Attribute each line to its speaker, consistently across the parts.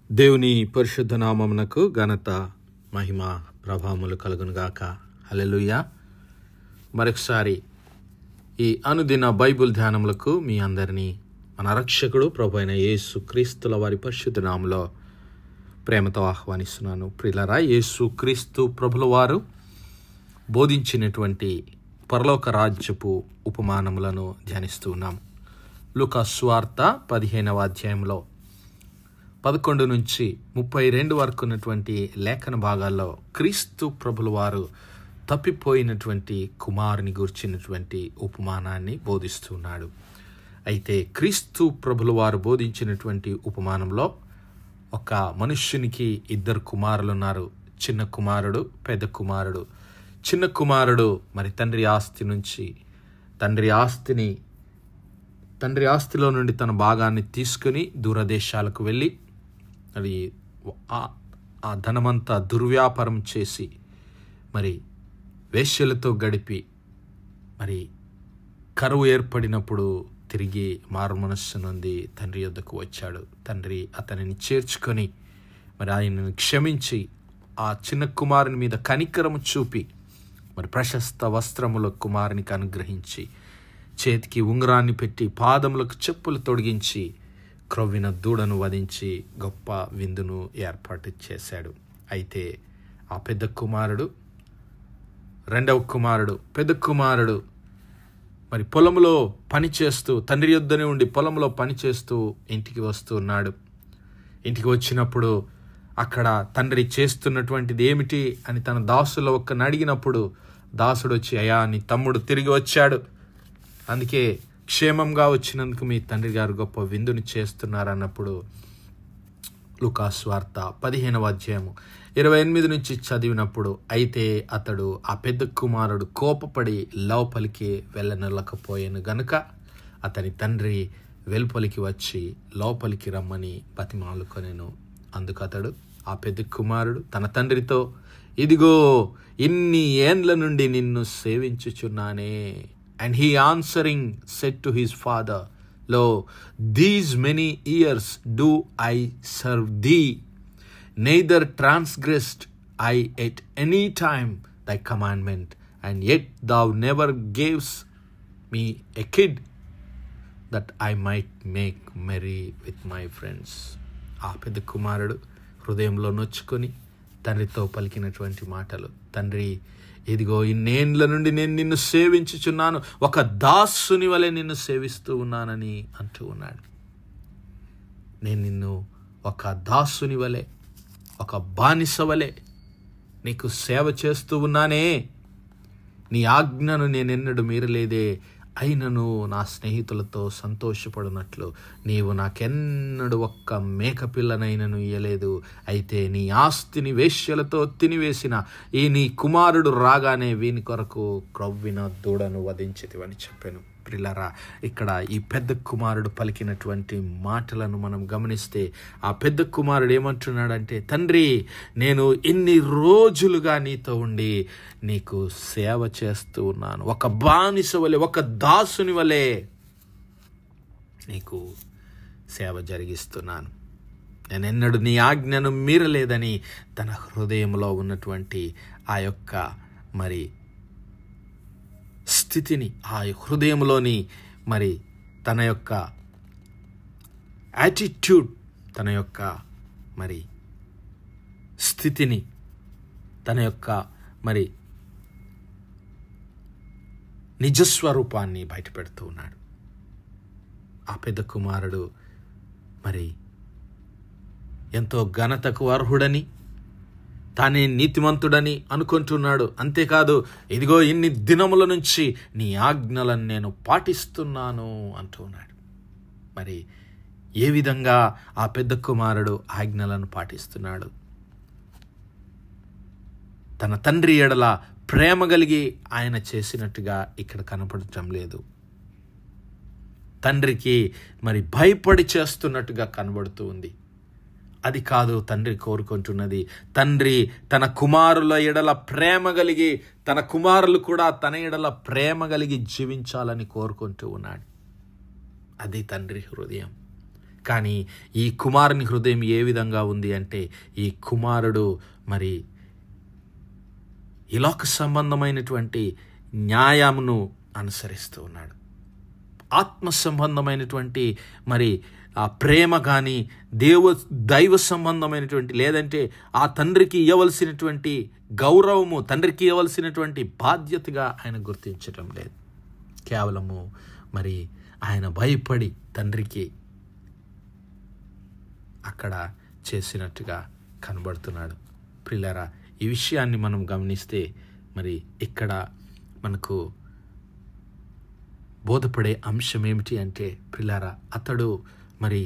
Speaker 1: దేవుని పరిశుద్ధ నామమునకు ఘనత మహిమ ప్రభావములు కలుగునుగాక. హల్లెలూయా. మరొకసారి ఈ అనుదిన బైబిల్ ధ్యానములకు మీ అందరినీ మన రక్షకుడు ప్రభు అయిన యేసు క్రీస్తుల వారి పరిశుద్ధ నామములో ప్రేమతో ఆహ్వానిస్తున్నాను. ప్రియులారా, యేసు క్రీస్తు ప్రభుల వారు బోధించినటువంటి పరలోక రాజ్యపు ఉపమానములను ధ్యానిస్తూ ఉన్నాం. లూకా సువార్త 15వ అధ్యాయంలో 11 నుంచి 32 వరకు ఉన్నటువంటి లేఖన భాగాల్లో క్రీస్తు ప్రభుల వారు తప్పిపోయినటువంటి కుమారుని గురించినటువంటి ఉపమానాన్ని బోధిస్తున్నాడు. అయితే క్రీస్తు ప్రభుల వారు బోధించినటువంటి ఉపమానంలో ఒక మనుష్యునికి 2 కుమారులు ఉన్నారు. చిన్న కుమారుడు, పెద్ద కుమారుడు. చిన్న కుమారుడు మరి తండ్రి ఆస్తిలో నుండి తన భాగాన్ని తీసుకుని దూరదేశాలకు వెళ్ళి అది ఆ ధనమంతా దుర్వ్యాపారం చేసి మరి వేశ్యలతో గడిపి మరి కరువు ఏర్పడినప్పుడు తిరిగి మారు మనస్సు నుండి తండ్రి యొద్దకు వచ్చాడు. తండ్రి అతనిని చేర్చుకొని మరి ఆయనను క్షమించి ఆ చిన్న కుమారుని మీద కనికరము చూపి మరి ప్రశస్త వస్త్రముల కుమారునికి అనుగ్రహించి చేతికి ఉంగరాన్ని పెట్టి పాదములకు చెప్పులు తొడిగించి క్రొవ్విన దూడను వధించి గొప్ప విందును ఏర్పాటు చేశాడు. అయితే ఆ పెద్ద కుమారుడు పెద్ద కుమారుడు మరి పొలంలో పనిచేస్తూ తండ్రి యొద్దనే ఉండి పొలంలో పనిచేస్తూ ఇంటికి వస్తూ ఉన్నాడు. ఇంటికి వచ్చినప్పుడు అక్కడ తండ్రి చేస్తున్నటువంటిది ఏమిటి అని తన దాసులో ఒక్కని అడిగినప్పుడు దాసుడు వచ్చి, అయ్యా, నీ తమ్ముడు తిరిగి వచ్చాడు, అందుకే క్షేమంగా వచ్చినందుకు మీ తండ్రి గారు గొప్ప విందుని చేస్తున్నారన్నప్పుడు లూకా సువార్త 15వ అధ్యాయము 28 నుంచి చదివినప్పుడు, అయితే అతడు ఆ పెద్ద కుమారుడు కోపపడి లోపలికి వెళ్ళనలేకపోయాను గనుక అతని తండ్రి వెలుపలికి వచ్చి లోపలికి రమ్మని బతిమాలుకొనెను. అందుకు అతడు ఆ పెద్ద కుమారుడు తన తండ్రితో, ఇదిగో ఇన్ని ఏండ్ల నుండి నిన్ను సేవించుచున్నానే. And he answering said to his father, Lo, these many years do I serve thee, neither transgressed I at any time thy commandment, and yet thou never gavest me a kid, that I might make merry with my friends. ఆ పెద్ద కుమారుడు హృదయంలో నొచ్చుకొని తండ్రితో పలికినటువంటి మాటలు, తండ్రి, ఇదిగో ఇన్నేండ్ల నుండి నేను నిన్ను సేవించుచున్నాను, ఒక దాసుని వలె నిన్ను సేవిస్తూ ఉన్నానని అంటూ ఉన్నాడు. నేను నిన్ను ఒక దాసుని వలె, ఒక బానిస వలె నీకు సేవ చేస్తూ ఉన్నానే. నీ ఆజ్ఞను నేనెన్నడూ మీరలేదే. అయినను నా స్నేహితులతో సంతోషపడినట్లు నీవు నాకెన్నడూ ఒక్క మేకపిల్లనైనను ఇయ్యలేదు. అయితే నీ ఆస్తిని వేశ్యలతో తినివేసిన ఈ నీ కుమారుడు రాగానే వీని కొరకు క్రొవ్విన దూడను వధించితివని చెప్పాను. ప్రియులారా, ఇక్కడ ఈ పెద్ద కుమారుడు పలికినటువంటి మాటలను మనం గమనిస్తే ఆ పెద్ద కుమారుడు ఏమంటున్నాడంటే, తండ్రి, నేను ఇన్ని రోజులుగా నీతో ఉండి నీకు సేవ చేస్తూ ఉన్నాను, ఒక బానిస వలె, ఒక దాసుని వలె నీకు సేవ జరిగిస్తున్నాను, నేనెన్నడూ నీ ఆజ్ఞను మీరలేదని తన హృదయంలో ఉన్నటువంటి ఆ యొక్క మరి స్థితిని, ఆ హృదయంలోని మరి తన యొక్క యాటిట్యూడ్, తన యొక్క మరి స్థితిని, తన యొక్క మరి నిజస్వరూపాన్ని బయటపెడుతూ ఉన్నాడు. ఆ పెద్ద కుమారుడు మరి ఎంతో ఘనతకు అర్హుడని, తానే నీతిమంతుడని అనుకుంటున్నాడు. అంతేకాదు, ఇదిగో ఇన్ని దినముల నుంచి నీ ఆజ్ఞలను నేను పాటిస్తున్నాను అంటూ ఉన్నాడు. మరి ఏ విధంగా ఆ పెద్ద కుమారుడు ఆజ్ఞలను పాటిస్తున్నాడు? తన తండ్రి ఎడల ప్రేమ కలిగి ఆయన చేసినట్టుగా ఇక్కడ కనపడటం లేదు. తండ్రికి మరి భయపడి చేస్తున్నట్టుగా కనబడుతూ ఉంది. అది కాదు తండ్రి కోరుకుంటున్నది. తండ్రి తన కుమారుల ఎడల ప్రేమ కలిగి, తన కుమారులు కూడా తన ఎడల ప్రేమ కలిగి జీవించాలని కోరుకుంటూ ఉన్నాడు. అది తండ్రి హృదయం. కానీ ఈ కుమారుని హృదయం ఏ విధంగా ఉంది అంటే, ఈ కుమారుడు మరి ఈ లోక సంబంధమైనటువంటి న్యాయమును అనుసరిస్తూ ఉన్నాడు. ఆత్మ సంబంధమైనటువంటి మరి ఆ ప్రేమ కానీ దైవ సంబంధమైనటువంటి, లేదంటే ఆ తండ్రికి ఇవ్వవలసినటువంటి గౌరవము, తండ్రికి ఇవ్వవలసినటువంటి బాధ్యతగా ఆయన గుర్తించడం లేదు. కేవలము మరి ఆయన భయపడి తండ్రికి అక్కడ చేసినట్టుగా కనబడుతున్నాడు. ప్రియులారా, ఈ విషయాన్ని మనం గమనిస్తే మరి ఇక్కడ మనకు బోధపడే అంశం ఏమిటి అంటే, ప్రియులారా, అతడు మరి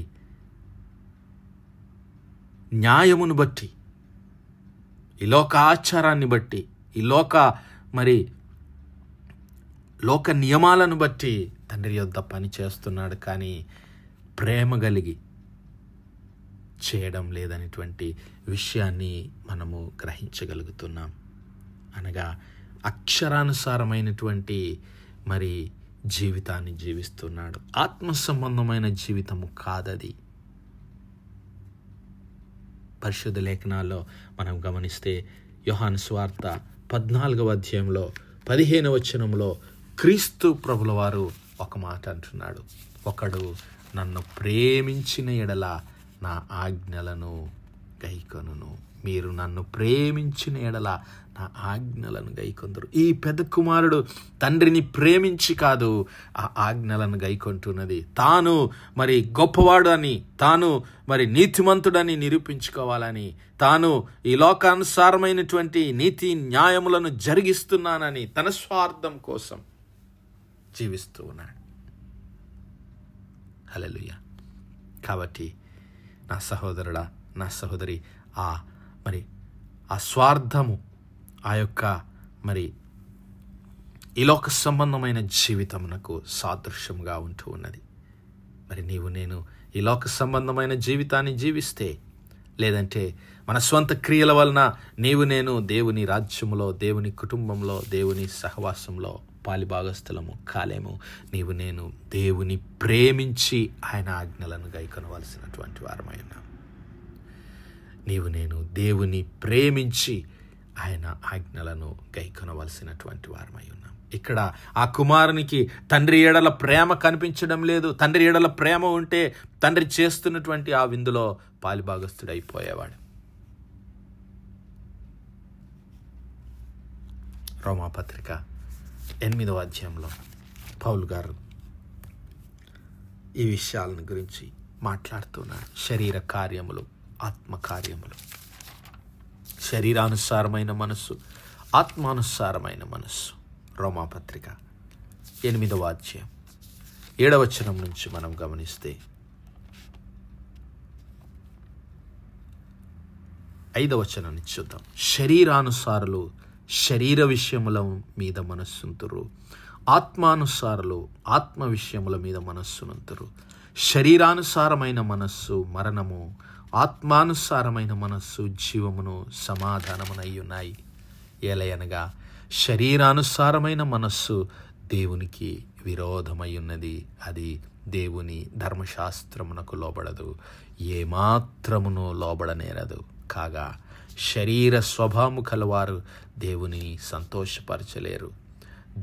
Speaker 1: న్యాయమును బట్టి, ఈ లోక ఆచారాన్ని బట్టి, ఈ లోక నియమాలను బట్టి తండ్రి యొద్ద పని చేస్తున్నాడు, కానీ ప్రేమ కలిగి చేయడం లేదనేటువంటి విషయాన్ని మనము గ్రహించగలుగుతున్నాం. అనగా అక్షరానుసారమైనటువంటి మరి జీవితాన్ని జీవిస్తున్నాడు. ఆత్మ సంబంధమైన జీవితము కాదది. పరిశుద్ధ లేఖనాల్లో మనం గమనిస్తే యోహాను సువార్త 14వ అధ్యాయంలో 15వ వచనంలో క్రీస్తు ప్రభుల వారు ఒక మాట అంటున్నాడు. ఒకడు నన్ను ప్రేమించిన ఎడల నా ఆజ్ఞలను గైకొనును. మీరు నన్ను ప్రేమించిన ఎడల నా ఆజ్ఞలను గైకొందురు. ఈ పెద్ద కుమారుడు తండ్రిని ప్రేమించి కాదు ఆ ఆజ్ఞలను గైకొంటున్నది. తాను మరి గొప్పవాడు అని, తాను మరి నీతిమంతుడని నిరూపించుకోవాలని, తాను ఈ లోకానుసారమైనటువంటి నీతి న్యాయములను జరిగిస్తున్నానని తన స్వార్థం కోసం జీవిస్తూ ఉన్నాడు. హల్లెలూయా. కాబట్టి నా సహోదరుడా, నా సహోదరి, ఆ స్వార్థము, ఆ యొక్క మరి ఈ లోక సంబంధమైన జీవితమునకు సాదృశ్యంగా ఉంటూ ఉన్నది. మరి నీవు నేను ఈ లోక సంబంధమైన జీవితాన్ని జీవిస్తే, లేదంటే మన స్వంత క్రియల వలన నీవు నేను దేవుని రాజ్యములో, దేవుని కుటుంబంలో, దేవుని సహవాసంలో పాలిభాగస్థులము కాలేము. నీవు నేను దేవుని ప్రేమించి ఆయన ఆజ్ఞలను గైకొనవలసినటువంటి వారమై ఉన్నాం. నీవు నేను దేవుని ప్రేమించి ఆయన ఆజ్ఞలను గైకొనవలసినటువంటి వారమై ఉన్నాం. ఇక్కడ ఆ కుమారునికి తండ్రి ఎడల ప్రేమ కనిపించడం లేదు. తండ్రి ఎడల ప్రేమ ఉంటే తండ్రి చేస్తున్నటువంటి ఆ విందులో పాలిభాగస్థుడైపోయేవాడు. రోమాపత్రిక 8వ అధ్యాయంలో పౌలు గారు ఈ విషయాలను గురించి మాట్లాడుతున్నారు. శరీర కార్యములు, ఆత్మ కార్యములు, శరీరానుసారమైన మనస్సు, ఆత్మానుసారమైన మనస్సు. రోమాపత్రిక 8వ అధ్యాయం 7వ వచనం నుంచి మనం గమనిస్తే 5వ వచనాన్ని చూద్దాం. శరీరానుసారులు శరీర విషయముల మీద మనస్సుంతురు, ఆత్మానుసారులు ఆత్మ విషయముల మీద మనస్సునంతురు. శరీరానుసారమైన మనస్సు మరణము, ఆత్మానుసారమైన మనస్సు జీవమును సమాధానమునై ఉన్నాయి. ఏలయనగా శరీరానుసారమైన మనస్సు దేవునికి విరోధమై ఉన్నది. అది దేవుని ధర్మశాస్త్రమునకు లోబడదు, ఏమాత్రమును లోబడనేరదు. కాగా శరీర స్వభావము కలవారు దేవుని సంతోషపరచలేరు.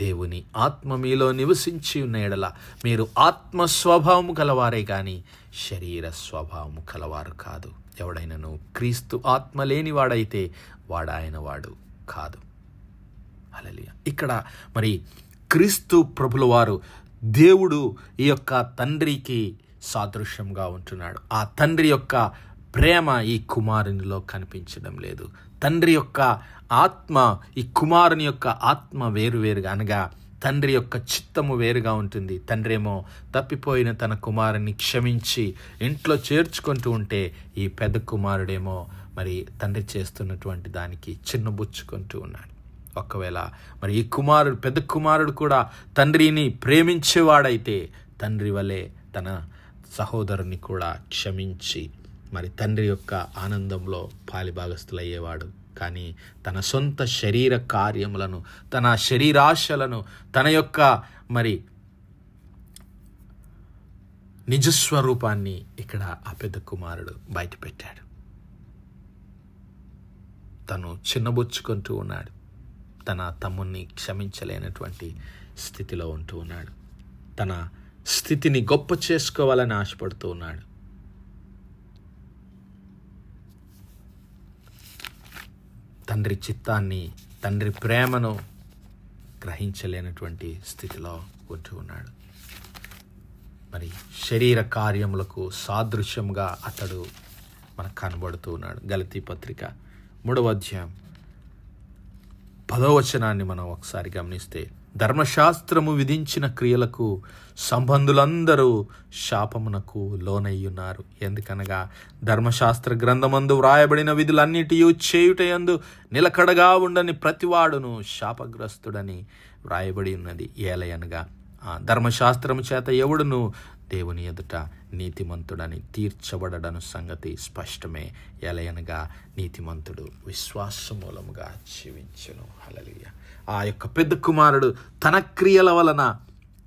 Speaker 1: దేవుని ఆత్మ మీలో నివసించి ఉన్న ఎడల మీరు ఆత్మ స్వభావము కలవారే కానీ శరీర స్వభావము కలవారు కాదు. ఎవడైనను క్రీస్తు ఆత్మ లేనివాడైతే వాడాయన వాడు కాదు. హల్లెలూయా. ఇక్కడ మరి క్రీస్తు ప్రభుల వారు దేవుడు ఈ యొక్క తండ్రికి సాదృశ్యంగా ఉంటున్నాడు. ఆ తండ్రి యొక్క ప్రేమ ఈ కుమారునిలో కనిపించడం లేదు. తండ్రి యొక్క ఆత్మ, ఈ కుమారుని యొక్క ఆత్మ వేరువేరుగా, అనగా తండ్రి యొక్క చిత్తము వేరుగా ఉంటుంది. తండ్రి ఏమో తప్పిపోయిన తన కుమారుని క్షమించి ఇంట్లో చేర్చుకుంటూ ఉంటే, ఈ పెద్ద కుమారుడేమో మరి తండ్రి చేస్తున్నటువంటి దానికి చిన్నబుచ్చుకుంటూ ఉన్నాడు. ఒకవేళ మరి ఈ పెద్ద కుమారుడు కూడా తండ్రిని ప్రేమించేవాడైతే తండ్రి వలె తన సహోదరుని కూడా క్షమించి మరి తండ్రి యొక్క ఆనందంలో పాలిభాగస్థులయ్యేవాడు. కానీ తన సొంత శరీర కార్యములను, తన శరీరాశలను, తన యొక్క మరి నిజస్వరూపాన్ని ఇక్కడ ఆ పెద్ద కుమారుడు బయట పెట్టాడు. తను చిన్నబుచ్చుకుంటూ ఉన్నాడు. తన తమ్ముణ్ణి క్షమించలేనటువంటి స్థితిలో ఉంటూ ఉన్నాడు. తన స్థితిని గొప్ప చేసుకోవాలని ఆశపడుతూ ఉన్నాడు. తండ్రి చిత్తాన్ని, తండ్రి ప్రేమను గ్రహించలేనటువంటి స్థితిలో ఉంటూ ఉన్నాడు. మరి శరీర కార్యములకు సాదృశ్యంగా అతడు మనకు కనబడుతూ ఉన్నాడు. గలతీ పత్రిక 3వ అధ్యాయం 10వ వచనాన్ని మనం ఒకసారి గమనిస్తే, ధర్మశాస్త్రము విధించిన క్రియలకు సంబంధులందరూ శాపమునకు లోనయ్యున్నారు. ఎందుకనగా ధర్మశాస్త్ర గ్రంథమందు వ్రాయబడిన విధులన్నిటియు చేయుటయందు నిలకడగా ఉండని ప్రతివాడును శాపగ్రస్తుడని వ్రాయబడి ఉన్నది. ఏలయనగా ధర్మశాస్త్రము చేత ఎవడును దేవుని ఎదుట నీతిమంతుడని తీర్చబడడను సంగతి స్పష్టమే. ఎలయనగా నీతిమంతుడు విశ్వాస మూలముగా జీవించును. హల్లెలూయా. ఆ యొక్క పెద్ద కుమారుడు తన క్రియల వలన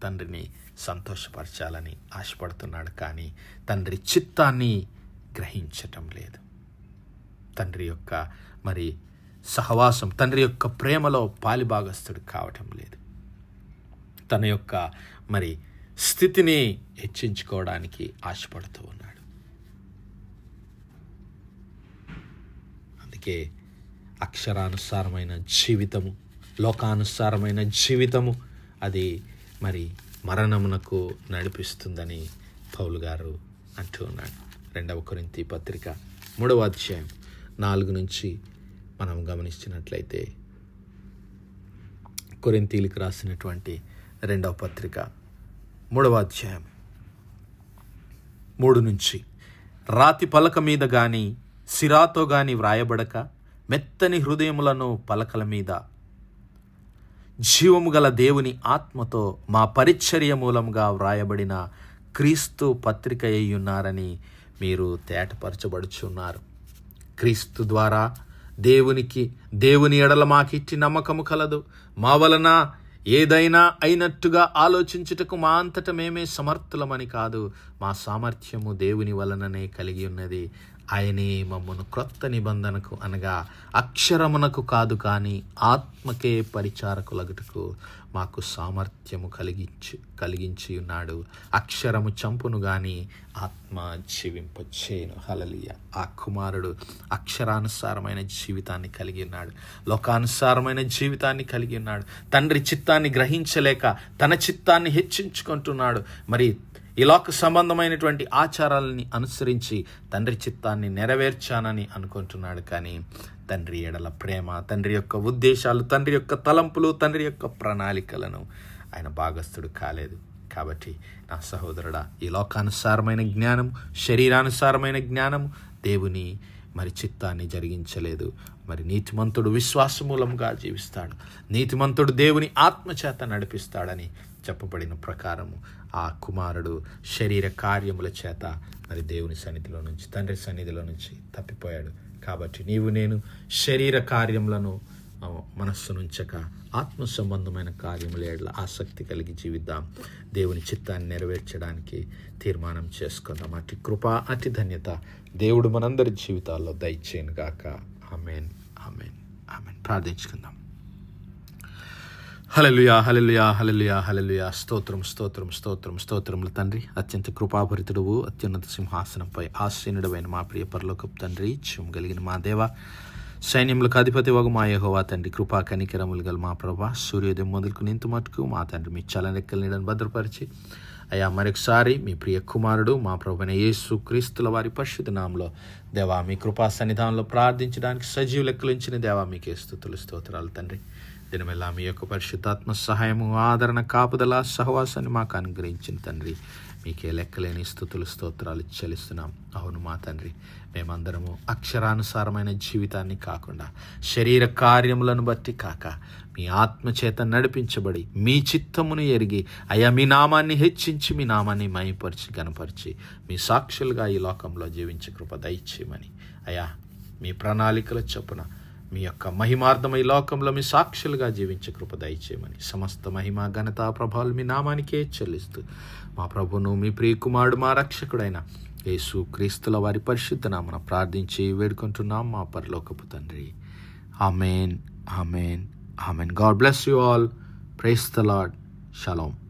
Speaker 1: తండ్రిని సంతోషపరచాలని ఆశపడుతున్నాడు. కానీ తండ్రి చిత్తాన్ని గ్రహించటం లేదు. తండ్రి యొక్క మరి సహవాసం, తండ్రి యొక్క ప్రేమలో పాలిభాగస్తుడు కావటం లేదు. తన యొక్క మరి స్థితిని హెచ్చించుకోవడానికి ఆశపడుతూ ఉన్నాడు. అందుకే అక్షరానుసారమైన జీవితము, లోకానుసారమైన జీవితము అది మరి మరణమునకు నడిపిస్తుందని పౌలు గారు అంటూ ఉన్నాడు. 2వ కొరింథీ పత్రిక 3వ అధ్యాయం 4 నుంచి మనం గమనించినట్లయితే, కొరింథీలకు రాసినటువంటి 2వ పత్రిక 3వ అధ్యాయం 3 నుంచి, రాతి పలక మీద గాని సిరాతో గాని వ్రాయబడక మెత్తని హృదయములను పలకల మీద జీవము గల దేవుని ఆత్మతో మా పరిచర్య మూలముగా వ్రాయబడిన క్రీస్తు పత్రిక అయ్యున్నారని మీరు తేటపరచబడుచున్నారు. క్రీస్తు ద్వారా దేవుని ఎడల మాకిట్టి నమ్మకము కలదు. మా వలన ఏదైనా అయినట్టుగా ఆలోచించుటకు మా అంతట మేమే సమర్థులమని కాదు, మా సామర్థ్యము దేవుని వలననే కలిగి ఉన్నది. ఆయనే మమ్మను క్రొత్త నిబంధనకు అనగా అక్షరమునకు కాదు కానీ ఆత్మకే పరిచారకులగుటకు మాకు సామర్థ్యము కలిగించి ఉన్నాడు. అక్షరము చంపును గాని ఆత్మ జీవింపచేయును. హల్లెలూయా. ఆ కుమారుడు అక్షరానుసారమైన జీవితాన్ని కలిగి ఉన్నాడు. లోకానుసారమైన జీవితాన్ని కలిగి ఉన్నాడు. తండ్రి చిత్తాన్ని గ్రహించలేక తన చిత్తాన్ని హెచ్చించుకుంటున్నాడు. మరి ఈ లోక సంబంధమైనటువంటి ఆచారాలని అనుసరించి తండ్రి చిత్తాన్ని నెరవేర్చానని అనుకుంటున్నాడు. కానీ తండ్రి ఎడల ప్రేమ, తండ్రి యొక్క ఉద్దేశాలు, తండ్రి యొక్క తలంపులు, తండ్రి యొక్క ప్రణాళికలను ఆయన భాగస్థుడు కాలేదు. కాబట్టి నా సహోదరుడా, ఈ లోకానుసారమైన జ్ఞానం, శరీరానుసారమైన జ్ఞానం దేవుని మరి చిత్తాన్ని జరిగించలేదు. మరి నీతిమంతుడు విశ్వాస మూలంగా జీవిస్తాడు. నీతిమంతుడు దేవుని ఆత్మచేత నడిపిస్తాడని చెప్పబడిన ప్రకారము ఆ కుమారుడు శరీర కార్యముల చేత మరి దేవుని సన్నిధిలో నుంచి, తండ్రి సన్నిధిలో నుంచి తప్పిపోయాడు. కాబట్టి నీవు నేను శరీర కార్యములను మనస్సునుంచక ఆత్మ సంబంధమైన కార్యముల ఎడల ఆసక్తి కలిగి జీవిద్దాం. దేవుని చిత్తాన్ని నెరవేర్చడానికి తీర్మానం చేసుకుందాం. అతి కృప, అతి ధన్యత దేవుడు మనందరి జీవితాల్లో దయచేయను గాక. ఆమేన్, ఆమేన్, ఆమేన్. ప్రార్థించుకుందాం. హల్లెలూయా, హల్లెలూయా, హల్లెలూయా, హల్లెలూయా. స్తోత్రం, స్తోత్రం, స్తోత్రం, స్తోత్రములు తండ్రి. అత్యంత కృపాభరితుడువు, అత్యున్నత సింహాసనంపై ఆసీనుడవైన మా ప్రియ పరలోకపు తండ్రి, జీవం కలిగిన మా దేవ, సైన్యములకు అధిపతి వగు మా యెహోవా తండ్రి, కృపా కనికరములు గల మా ప్రభా, సూర్యోదయం మొదలుకు నింతు మటుకు మా తండ్రి మీ చలనెక్కల నీడను భద్రపరిచి అయ్యా మరొకసారి మీ ప్రియ కుమారుడు మా ప్రభువైన యేసు క్రీస్తుల వారి పరిశుద్ధ నామములో దేవా మీ కృపా సన్నిధానంలో ప్రార్థించడానికి సజీవ లెక్కలించిన దేవా మీకే స్తుతులు, స్తోత్రాలు తండ్రి. దినమెల్లా మీ యొక్క పరిశుద్ధాత్మ సహాయము, ఆదరణ, కాపుదల, సహవాసాన్ని మాకు అనుగ్రహించిన తండ్రి మీకే లెక్కలేని స్తుతులు, స్తోత్రాలు చెల్లిస్తున్నాం. అవును మా తండ్రి, మేమందరము అక్షరానుసారమైన జీవితాన్ని కాకుండా శరీర కార్యములను బట్టి కాక మీ ఆత్మచేత నడిపించబడి మీ చిత్తమును ఎరిగి అయ్యా మీ నామాన్ని హెచ్చించి మీ నామాన్ని మహిమపరిచి గణపరిచి మీ సాక్షులుగా ఈ లోకంలో జీవించే కృప దయచేయమని అయ్యా మీ ప్రణాళికల చొప్పున మీ యొక్క మహిమార్థమై లోకంలో మీ సాక్షులుగా జీవించే కృప దయచేయమని, సమస్త మహిమ ఘనత ప్రభావాలు మీ నామానికే చెల్లిస్తూ మా ప్రభును మీ ప్రియకుమారుడు మా రక్షకుడైన యేసు క్రీస్తుల వారి పరిశుద్ధ నామమున ప్రార్థించి వేడుకుంటున్నాం మా పరలోకపు తండ్రి. ఆమేన్, ఆమేన్, ఆమేన్. God bless you all. Praise the Lord. Shalom.